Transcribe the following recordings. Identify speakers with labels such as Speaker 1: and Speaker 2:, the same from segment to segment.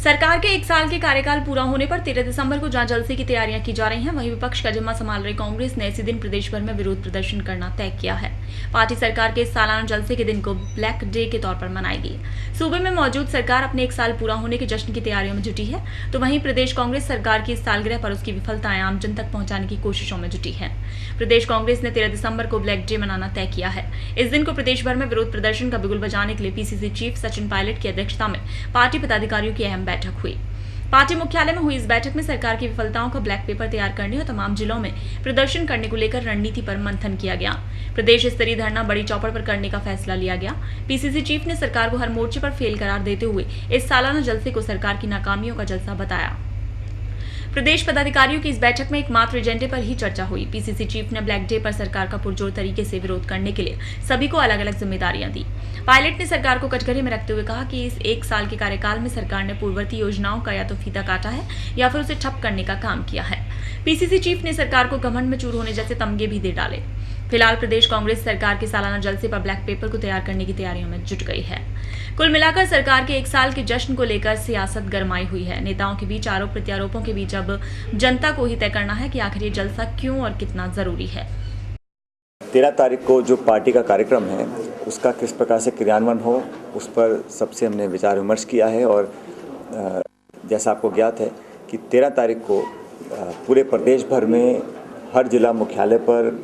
Speaker 1: सरकार के 1 साल के कार्यकाल पूरा होने पर 13 दिसंबर को जहां जलसे की तैयारियां की जा रही हैं, वहीं विपक्ष का जिम्मा संभाल रही कांग्रेस ने इसी दिन प्रदेश भर में विरोध प्रदर्शन करना तय किया है। पार्टी सरकार के इस सालाना जलसे के दिन को ब्लैक डे के तौर पर मनाएगी। सूबे में मौजूद सरकार अपने 1 साल पूरा होने के जश्न की तैयारियों में जुटी है, तो वहीं प्रदेश कांग्रेस सरकार की इस सालगिरह पर उसकी विफलताएं आम जन तक पहुंचाने की कोशिशों में जुटी है। प्रदेश कांग्रेस ने 13 दिसंबर को ब्लैक डे मनाना तय किया है। इस दिन को प्रदेश भर में विरोध प्रदर्शन का बिगुल बजाने के लिए पीसीसी चीफ सचिन पायलट की अध्यक्षता में पार्टी पदाधिकारियों की अहम बैठक हुई। पार्टी मुख्यालय में हुई इस बैठक में सरकार की विफलताओं का ब्लैक पेपर तैयार करने और तमाम जिलों में प्रदर्शन करने को लेकर रणनीति पर मंथन किया गया। प्रदेश स्तरीय धरना बड़ी चौपड़ पर करने का फैसला लिया गया। पीसीसी चीफ ने सरकार को हर मोर्चे पर फेल करार देते हुए इस सालाना जलसे को सरकार की नाकामियों का जलसा बताया। प्रदेश पदाधिकारियों की इस बैठक में एकमात्र एजेंडे पर ही चर्चा हुई। पीसीसी चीफ ने ब्लैक डे पर सरकार का पुरजोर तरीके से विरोध करने के लिए सभी को अलग अलग जिम्मेदारियां दी। पायलट ने सरकार को कटघरे में रखते हुए कहा कि इस 1 साल के कार्यकाल में सरकार ने पूर्ववर्ती योजनाओं का या तो फीता काटा है या फिर उसे ठप करने का काम किया है। पीसीसी चीफ ने सरकार को घमंड में चूर होने जैसे तमगे भी दे डाले। फिलहाल प्रदेश कांग्रेस सरकार के सालाना जलसे पर ब्लैक पेपर को तैयार करने की तैयारियों में जुट गई है। कुल मिलाकर सरकार के 1 साल के जश्न को लेकर सियासत गरमाई हुई है। नेताओं के बीच आरोप प्रत्यारोपों के बीच अब जनता को ही तय करना है कि आखिर ये जलसा क्यों और कितना जरूरी है।
Speaker 2: 13 तारीख को जो पार्टी का कार्यक्रम है उसका किस प्रकार से क्रियान्वयन हो, उस पर सबसे हमने विचार विमर्श किया है। और जैसा आपको ज्ञात है कि 13 तारीख को पूरे प्रदेश भर में हर जिला मुख्यालय पर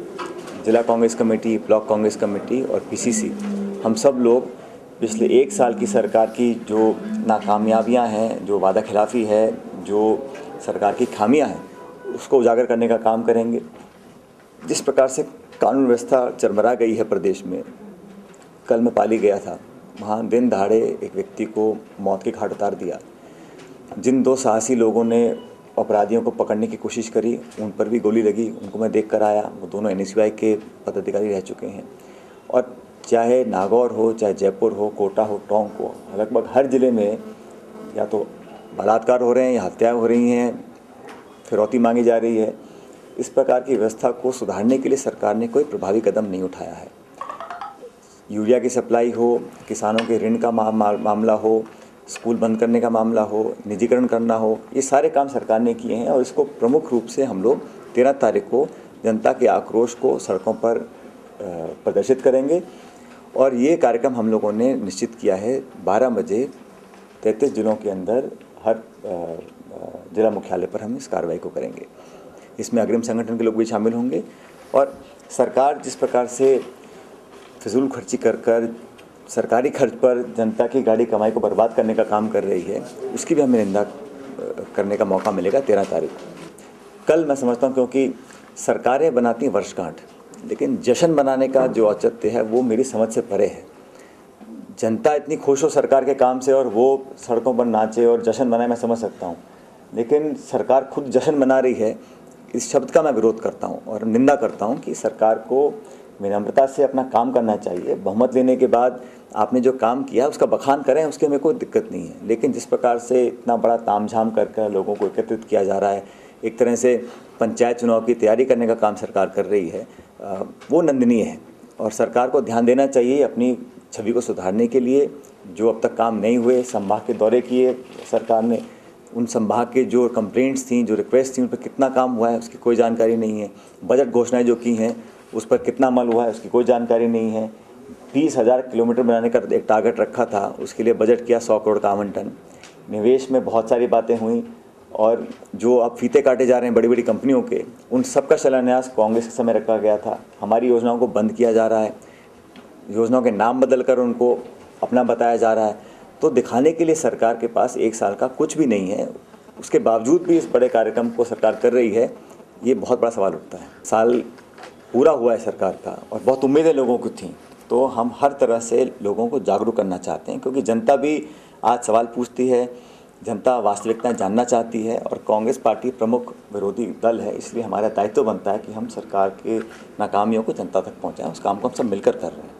Speaker 2: जिला Congress committee, block Congress committee और पीसीसी हम सब लोग पिछले 1 साल की सरकार की जो नाकामयाबियां हैं, जो वादा खिलाफ़ी है, जो सरकार की खामियां हैं, उसको उजागर करने का काम करेंगे। जिस प्रकार से कानून व्यवस्था चरमरा गई है प्रदेश में, कल में पाली गया था, वहाँ दिन दहाड़े एक व्यक्ति को मौत के घाट उतार दिया। जिन 2 साहसी लोगों ने अपराधियों को पकड़ने की कोशिश करी, उन पर भी गोली लगी, उनको मैं देख कर आया। वो दोनों NSY के पदाधिकारी रह चुके हैं। और चाहे नागौर हो, चाहे जयपुर हो, कोटा हो, टोंक हो, लगभग हर ज़िले में या तो बलात्कार हो रहे हैं या हत्याएँ हो रही हैं, फिरौती मांगी जा रही है। इस प्रकार की व्यवस्था को सुधारने के लिए सरकार ने कोई प्रभावी कदम नहीं उठाया है। यूरिया की सप्लाई हो, किसानों के ऋण का मामला हो, स्कूल बंद करने का मामला हो, निजीकरण करना हो, ये सारे काम सरकार ने किए हैं। और इसको प्रमुख रूप से हम लोग 13 तारीख को जनता के आक्रोश को सड़कों पर प्रदर्शित करेंगे। और ये कार्यक्रम हम लोगों ने निश्चित किया है 12 बजे 33 जिलों के अंदर हर जिला मुख्यालय पर हम इस कार्रवाई को करेंगे। इसमें अग्रिम संगठन के लोग भी शामिल होंगे। और सरकार जिस प्रकार से फिजूल खर्ची कर सरकारी खर्च पर जनता की गाड़ी कमाई को बर्बाद करने का काम कर रही है, उसकी भी हमें निंदा करने का मौका मिलेगा 13 तारीख को। कल मैं समझता हूँ, क्योंकि सरकारें बनाती हैं वर्षगांठ, लेकिन जश्न मनाने का जो औचित्य है वो मेरी समझ से परे है। जनता इतनी खुश हो सरकार के काम से और वो सड़कों पर नाचे और जश्न मनाए, मैं समझ सकता हूँ। लेकिन सरकार खुद जश्न मना रही है, इस शब्द का मैं विरोध करता हूँ और निंदा करता हूँ कि सरकार को विनम्रता से अपना काम करना चाहिए। बहुमत लेने के बाद आपने जो काम किया उसका बखान करें, उसके में कोई दिक्कत नहीं है। लेकिन जिस प्रकार से इतना बड़ा तामझाम कर लोगों को एकत्रित किया जा रहा है, एक तरह से पंचायत चुनाव की तैयारी करने का काम सरकार कर रही है, वो निंदनीय है। और सरकार को ध्यान देना चाहिए अपनी छवि को सुधारने के लिए। जो अब तक काम नहीं हुए, संभाग के दौरे किए सरकार ने, उन संभाग के जो कंप्लेंट्स थी, जो रिक्वेस्ट थी, उन पर कितना काम हुआ है उसकी कोई जानकारी नहीं है। बजट घोषणाएं जो की हैं उस पर कितना अमल हुआ है उसकी कोई जानकारी नहीं है। 20,000 किलोमीटर बनाने का एक टारगेट रखा था, उसके लिए बजट किया 100 करोड़ का आवंटन। निवेश में बहुत सारी बातें हुई। और जो अब फीते काटे जा रहे हैं बड़ी बड़ी कंपनियों के, उन सब का शिलान्यास कांग्रेस के समय रखा गया था। हमारी योजनाओं को बंद किया जा रहा है, योजनाओं के नाम बदल कर उनको अपना बताया जा रहा है। तो दिखाने के लिए सरकार के पास 1 साल का कुछ भी नहीं है। उसके बावजूद भी इस बड़े कार्यक्रम को सरकार कर रही है, ये बहुत बड़ा सवाल उठता है। साल पूरा हुआ है सरकार का और बहुत उम्मीदें लोगों को थी, तो हम हर तरह से लोगों को जागरूक करना चाहते हैं, क्योंकि जनता भी आज सवाल पूछती है, जनता वास्तविकता जानना चाहती है। और कांग्रेस पार्टी प्रमुख विरोधी दल है, इसलिए हमारा दायित्व बनता है कि हम सरकार के नाकामियों को जनता तक पहुंचाएं। उस काम को हम सब मिलकर कर रहे हैं।